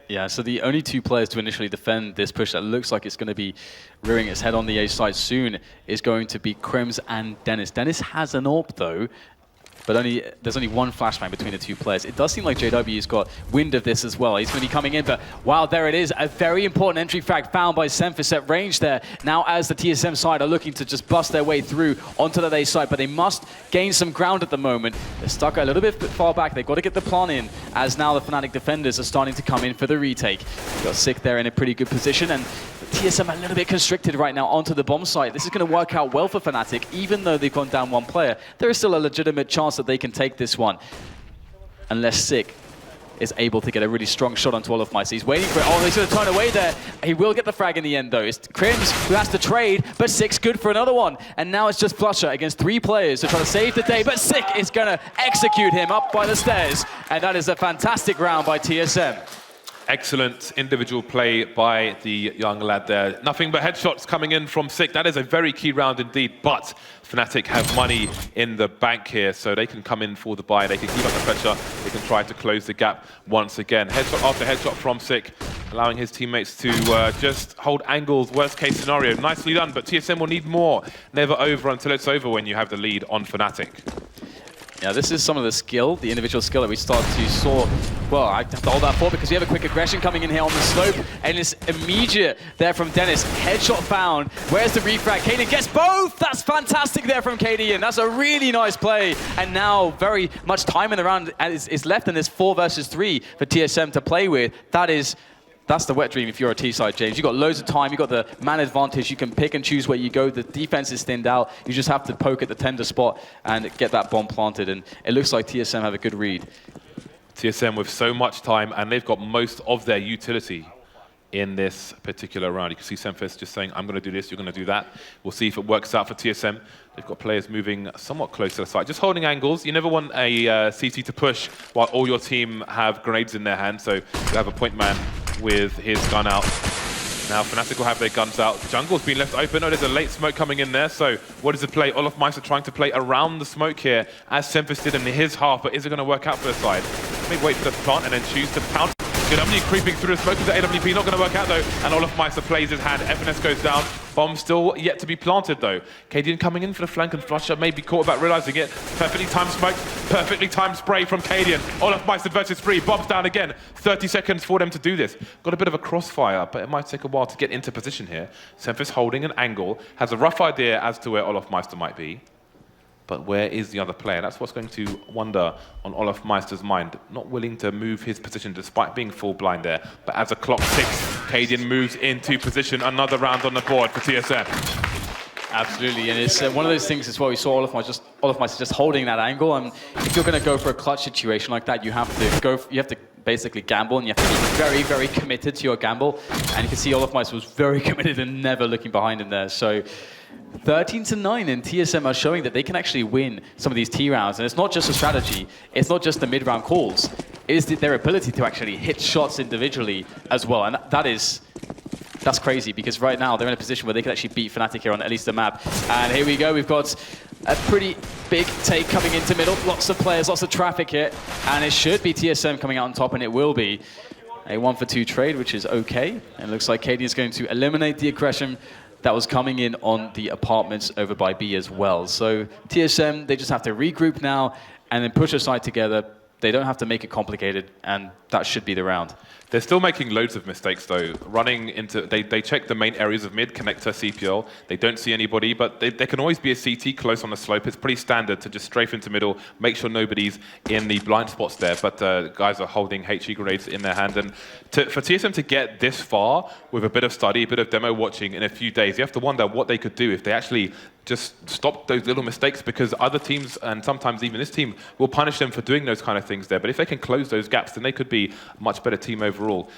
Yeah, so the only 2 players to initially defend this push that looks like it's going to be rearing its head on the A side soon is going to be Crims and Dennis. Dennis has an AWP though, but there's only 1 flashbang between the 2 players. It does seem like JW's got wind of this as well. He's going to be coming in, but wow, there it is. A very important entry frag found by Senthis at range there. Now as the TSM side are looking to just bust their way through onto the A side, but they must gain some ground at the moment. They're stuck a little bit far back. They've got to get the plant in as now the Fnatic defenders are starting to come in for the retake. Got Sick there in a pretty good position, and TSM a little bit constricted right now onto the bomb site. This is going to work out well for Fnatic, even though they've gone down 1 player. There is still a legitimate chance that they can take this one, unless Sick is able to get a really strong shot onto Olafmeister. He's waiting for it. Oh, he's going to turn away there. He will get the frag in the end, though. It's Crims who has to trade, but Sick's good for another one. And now it's just Flusher against 3 players to try to save the day, but Sick is going to execute him up by the stairs. And that is a fantastic round by TSM. Excellent individual play by the young lad there. Nothing but headshots coming in from Sick. That is a very key round indeed, but Fnatic have money in the bank here, so they can come in for the buy. They can keep up the pressure. They can try to close the gap once again. Headshot after headshot from Sick, allowing his teammates to just hold angles. Worst case scenario. Nicely done, but TSM will need more. Never over until it's over when you have the lead on Fnatic. Yeah, this is some of the skill, the individual skill that we started to saw. Well, I have to hold that for because we have a quick aggression coming in here on the slope, and it's immediate there from Dennis. Headshot found. Where's the refrag? Kaden gets both! That's fantastic there from Kaden. That's a really nice play. And now very much time in the round is left, and there's 4 versus 3 for TSM to play with. That's the wet dream if you're a T-side, James. You've got loads of time, you've got the man advantage, you can pick and choose where you go. The defense is thinned out. You just have to poke at the tender spot and get that bomb planted. And it looks like TSM have a good read. TSM with so much time, and they've got most of their utility in this particular round. You can see Semfis just saying, I'm going to do this, you're going to do that. We'll see if it works out for TSM. They've got players moving somewhat close to the side, just holding angles. You never want a CT to push while all your team have grenades in their hand, so you have a point man with his gun out. Now Fnatic will have their guns out. Jungle's been left open. Oh, there's a late smoke coming in there. So what is the play? olofmeister trying to play around the smoke here, as Semfis did in his half, but is it going to work out for the side? Let me wait for the plant and then choose to pounce. JW creeping through the smoke with the AWP, not going to work out though, and olofmeister plays his hand. FNS goes down. Bomb still yet to be planted though. Kaden coming in for the flank, and Flusher may be caught about realizing it. Perfectly timed smoke, perfectly timed spray from Kaden. olofmeister versus 3, bombs down again. 30 seconds for them to do this. Got a bit of a crossfire, but it might take a while to get into position here. Semfis holding an angle, has a rough idea as to where olofmeister might be. But where is the other player? That's what's going to wonder on olofmeister's mind. Not willing to move his position despite being full blind there. But as the clock ticks, Kaden moves into position. Another round on the board for TSM. Absolutely, and it's one of those things as well. We saw olofmeister just holding that angle. And if you're going to go for a clutch situation like that, you have to basically gamble, and you have to be very, very committed to your gamble. And you can see olofmeister was very committed and never looking behind him there. So 13-9, and TSM are showing that they can actually win some of these T rounds. And it's not just a strategy, it's not just the mid-round calls, it is their ability to actually hit shots individually as well. And that's crazy, because right now they're in a position where they can actually beat Fnatic here on at least the map. And here we go, we've got a pretty big take coming into middle. Lots of players, lots of traffic here. And it should be TSM coming out on top, and it will be a 1-for-2 trade, which is okay. And it looks like Kaden is going to eliminate the aggression that was coming in on the apartments over by B as well. So TSM, they just have to regroup now and then push aside together. They don't have to make it complicated, and that should be the round. They're still making loads of mistakes though. Running into, they check the main areas of mid, connector, CPL. They don't see anybody, but there can always be a CT close on the slope. It's pretty standard to just strafe into middle, make sure nobody's in the blind spots there. But guys are holding HE grenades in their hand. And for TSM to get this far with a bit of study, a bit of demo watching in a few days, you have to wonder what they could do if they actually just stop those little mistakes, because other teams, and sometimes even this team, will punish them for doing those kind of things there. But if they can close those gaps, then they could be a much better team overall.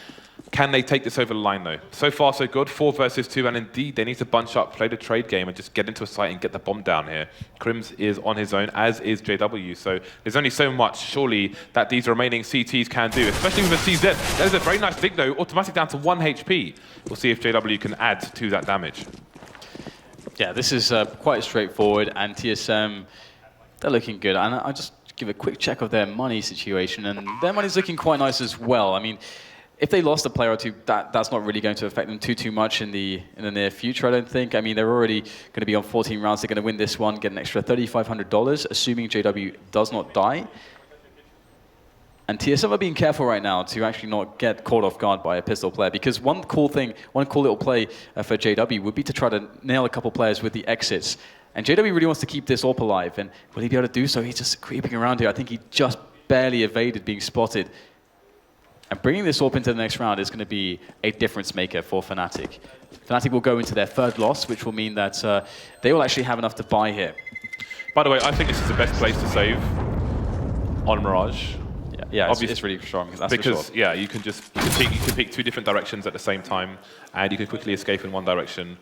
Can they take this over the line though? So far so good, 4 versus 2, and indeed they need to bunch up, play the trade game, and just get into a site and get the bomb down here. Crims is on his own, as is JW, so there's only so much, surely, that these remaining CTs can do, especially with a CZ. There's a very nice dig though, automatic down to 1 HP. We'll see if JW can add to that damage. Yeah, this is quite straightforward, and TSM, they're looking good. And I'll just give a quick check of their money situation, and their money's looking quite nice as well. I mean, if they lost a player or two, that's not really going to affect them too much in the near future, I don't think. I mean, they're already going to be on 14 rounds. They're going to win this one, get an extra $3,500, assuming JW does not die. And TSM are being careful right now to actually not get caught off guard by a pistol player, because one cool little play for JW would be to try to nail a couple players with the exits. And JW really wants to keep this AWP alive, and will he be able to do so? He's just creeping around here. I think he just barely evaded being spotted. And bringing this AWP into the next round is going to be a difference maker for Fnatic. Fnatic will go into their 3rd loss, which will mean that they will actually have enough to buy here. By the way, I think this is the best place to save on Mirage. Yeah, it's really strong. That's because for sure. Yeah, you can pick 2 different directions at the same time, and you can quickly escape in one direction.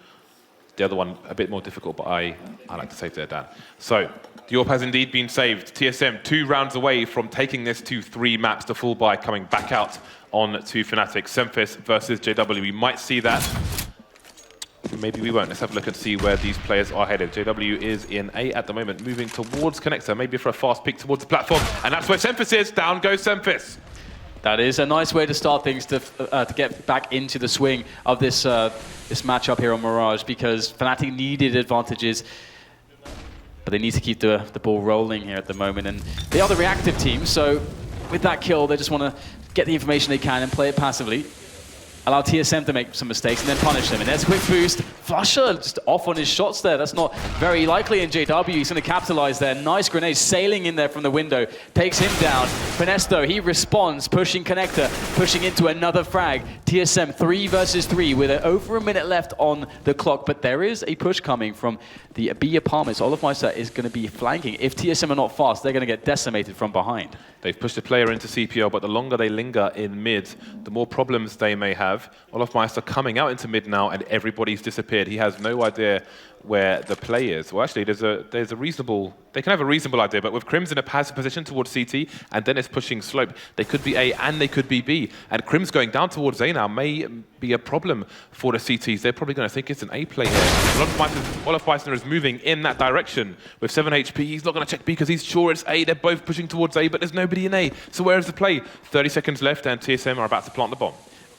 The other one a bit more difficult, but I like to save there, Dan. So the AWP has indeed been saved. TSM 2 rounds away from taking this to 3 maps to full buy, coming back out on to Fnatic. Semfis versus JW. We might see that. Maybe we won't. Let's have a look and see where these players are headed. JW is in A at the moment, moving towards connector, maybe for a fast pick towards the platform. And that's where Semfis is. Down goes Semfis. That is a nice way to start things, to get back into the swing of this this matchup here on Mirage, because Fnatic needed advantages. but they need to keep the ball rolling here at the moment. And they are the reactive team, so with that kill, they just want to get the information they can and play it passively. Allow TSM to make some mistakes and then punish them. And there's a quick boost. Flusher just off on his shots there. That's not very likely in JW. He's going to capitalize there. Nice grenade sailing in there from the window. Takes him down. Finesse though, he responds, pushing connector, pushing into another frag. TSM 3 versus 3 with over a minute left on the clock. But there is a push coming from the B apartments. Olofmeister is going to be flanking. If TSM are not fast, they're going to get decimated from behind. They've pushed a player into CPL, but the longer they linger in mid, the more problems they may have. Olofmeister coming out into mid now, and everybody's disappeared. He has no idea where the play is. Well, actually, there's a reasonable... They can have a reasonable idea, but with Crims in a passive position towards CT, and Dennis pushing slope, they could be A and they could be B. And Crims going down towards A now may be a problem for the CTs. They're probably going to think it's an A play here. Olofmeister is moving in that direction with 7 HP. He's not going to check B because he's sure it's A. They're both pushing towards A, but there's nobody in A. So where's the play? 30 seconds left, and TSM are about to plant the bomb.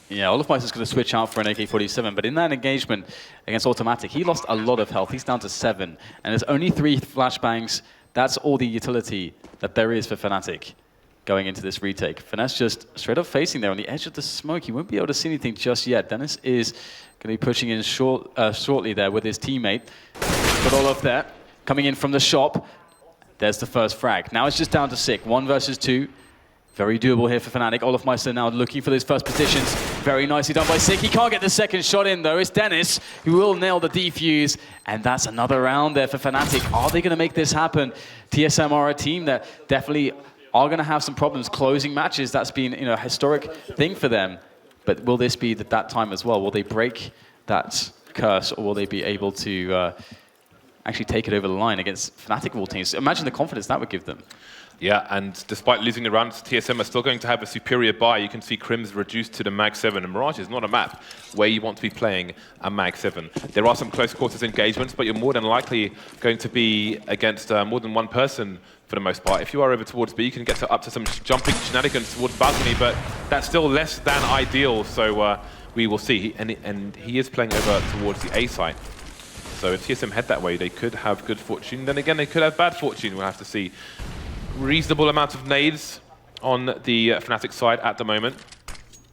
Yeah, Olofmeister's going to switch out for an AK-47, but in that engagement against Automatic, he lost a lot of health. He's down to 7, and there's only 3 flashbangs. That's all the utility that there is for Fnatic going into this retake. Finesse just straight up facing there on the edge of the smoke. He won't be able to see anything just yet. Dennis is going to be pushing in shortly there with his teammate. But Olof there, coming in from the shop. There's the first frag. Now it's just down to Sick, 1 versus 2. Very doable here for Fnatic. Olofmeister now looking for those first positions. Very nicely done by Sick. He can't get the second shot in though. It's Dennis who will nail the defuse. And that's another round there for Fnatic. Are they going to make this happen? TSM are a team that definitely are going to have some problems closing matches. That's been a historic thing for them. But will this be that time as well? Will they break that curse, or will they be able to actually take it over the line against Fnatic of all teams? Imagine the confidence that would give them. Yeah, and despite losing the rounds, TSM are still going to have a superior buy. You can see Crims reduced to the Mag 7, and Mirage is not a map where you want to be playing a Mag 7. There are some close quarters engagements, but you're more than likely going to be against more than one person for the most part. If you are over towards B, you can get up to some jumping shenanigans towards balcony, but that's still less than ideal, so we will see. And he is playing over towards the A side. So if TSM head that way, they could have good fortune. Then again, they could have bad fortune, we'll have to see. Reasonable amount of nades on the Fnatic side at the moment.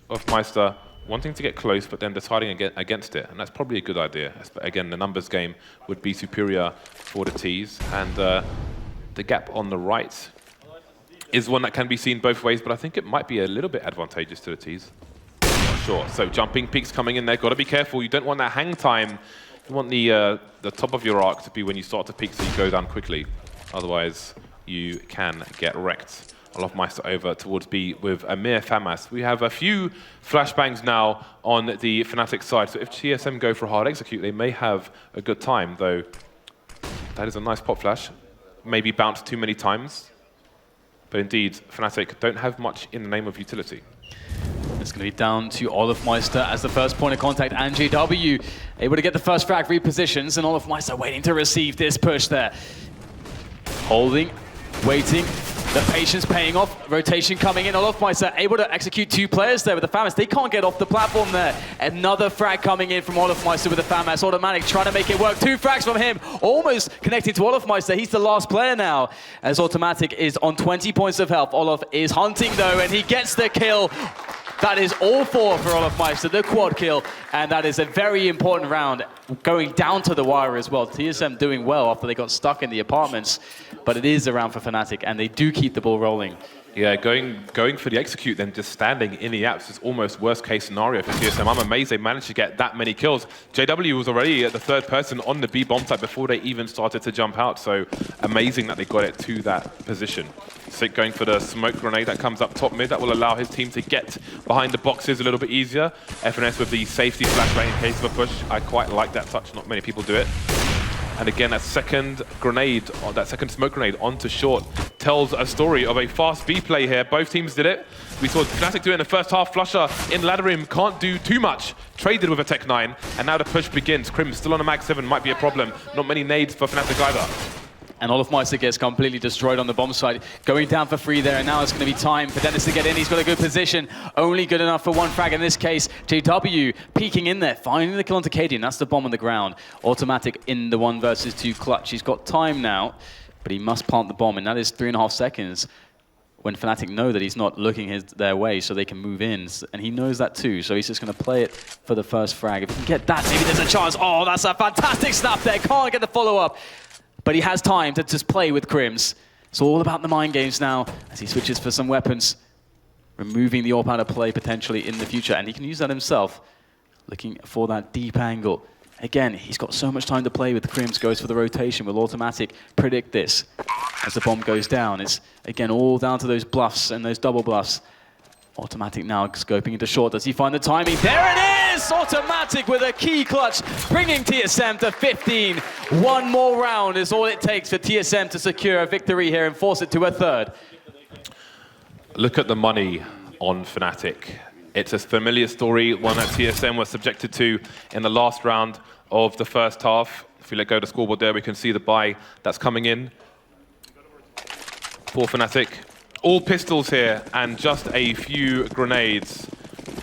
Olofmeister wanting to get close, but then deciding against it, and that's probably a good idea. Again, the numbers game would be superior for the Ts, and the gap on the right is one that can be seen both ways, but I think it might be a little bit advantageous to the Ts. Not sure. So jumping peaks coming in there. Got to be careful. You don't want that hang time. You want the top of your arc to be when you start to peak, so you go down quickly. Otherwise, you can get wrecked. Olofmeister over towards B with Amir Famas. We have a few flashbangs now on the Fnatic side, so if TSM go for a hard execute, they may have a good time, though that is a nice pop flash. Maybe bounced too many times, but indeed, Fnatic don't have much in the name of utility. It's going to be down to Olofmeister as the first point of contact, and JW able to get the first frag repositions, and Olofmeister waiting to receive this push there. Holding, waiting, the patience paying off, rotation coming in. Olofmeister able to execute 2 players there with the FAMAS. They can't get off the platform there. Another frag coming in from Olofmeister with the FAMAS. Automatic trying to make it work. 2 frags from him, almost connected to Olofmeister. He's the last player now, as Automatic is on 20 points of health. Olof is hunting though, and he gets the kill. That is all 4 for Olofmeister, the quad kill, and that is a very important round, going down to the wire as well. TSM doing well after they got stuck in the apartments, but it is a round for Fnatic, and they do keep the ball rolling. Yeah, going for the execute, then just standing in the apps is almost worst case scenario for TSM. I'm amazed they managed to get that many kills. JW was already the 3rd person on the B bomb site before they even started to jump out, so amazing that they got it to that position. Sick going for the smoke grenade that comes up top mid. That will allow his team to get behind the boxes a little bit easier. FNS with the safety flashbang in case of a push. I quite like that touch. Not many people do it. And again, that second grenade, or that second smoke grenade onto short tells a story of a fast B play here. Both teams did it. We saw Fnatic do it in the first half. Flusher in ladder room can't do too much. Traded with a Tech 9, and now the push begins. Crim still on a Mag 7 might be a problem. Not many nades for Fnatic either. And Olofmeister gets completely destroyed on the bomb side. Going down for free there, and now it's going to be time for Dennis to get in. He's got a good position, only good enough for one frag. In this case, JW peeking in there, finding the kill onto Cadian. That's the bomb on the ground. Automatic in the 1 versus 2 clutch. He's got time now, but he must plant the bomb, and that is 3.5 seconds. When Fnatic know that he's not looking their way so they can move in. And he knows that too, so he's just going to play it for the first frag. If he can get that, maybe there's a chance. Oh, that's a fantastic snap there. Can't get the follow-up. But he has time to just play with Crims. It's all about the mind games now as he switches for some weapons. Removing the AWP out of play potentially in the future. And he can use that himself. Looking for that deep angle. Again, he's got so much time to play with Crims. Goes for the rotation. Will Automatic predict this? As the bomb goes down, it's again all down to those bluffs and those double bluffs. Automatic now scoping into short. Does he find the timing? There it is! Automatic with a key clutch, bringing TSM to 15. One more round is all it takes for TSM to secure a victory here and force it to a third. Look at the money on Fnatic. It's a familiar story, one that TSM was subjected to in the last round of the first half. If we let go of the scoreboard there, we can see the buy that's coming in for Fnatic. All pistols here and just a few grenades.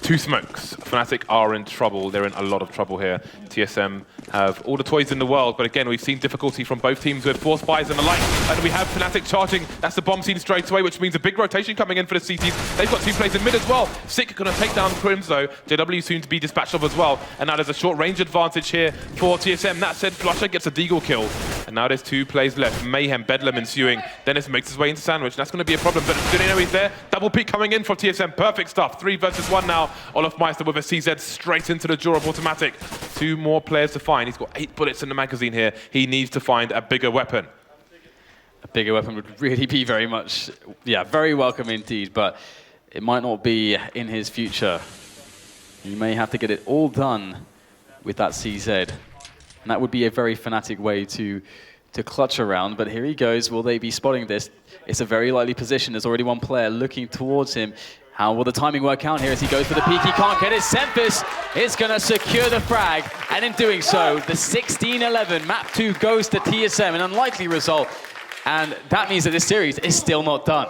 2 smokes. Fnatic are in trouble. They're in a lot of trouble here. TSM have all the toys in the world, but again, we've seen difficulty from both teams with force buys and the like. And we have Fnatic charging. That's the bomb scene straight away, which means a big rotation coming in for the CTs. They've got 2 players in mid as well. Sick going to take down Crims though. JW soon to be dispatched of as well. And now there's a short range advantage here for TSM. That said, Flusher gets a deagle kill. And now there's 2 plays left. Mayhem, bedlam ensuing. Dennis makes his way into Sandwich. That's going to be a problem, but Dunino is there. Double peek coming in from TSM. Perfect stuff. 3 versus 1 now. Olofmeister with a CZ straight into the jaw of Automatic. 2 more players to find. He's got 8 bullets in the magazine here. He needs to find a bigger weapon. A bigger weapon would really be very much, very welcome indeed, but it might not be in his future. He may have to get it all done with that CZ. And that would be a very Fnatic way to clutch around, but here he goes. Will they be spotting this? It's a very likely position. There's already 1 player looking towards him. How will the timing work out here as he goes for the peak? He can't get it. Semphis is going to secure the frag, and in doing so, the 16-11 map 2 goes to TSM, an unlikely result, and that means that this series is still not done.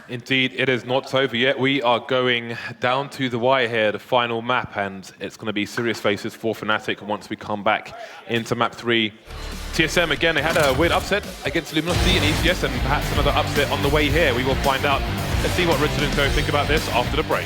Indeed, it is not over yet. We are going down to the wire here, the final map, and it's going to be serious faces for Fnatic once we come back into map 3. TSM, again, they had a weird upset against Luminosity and ECS, and perhaps another upset on the way here. We will find out. Let's see what Richard and Co think about this after the break.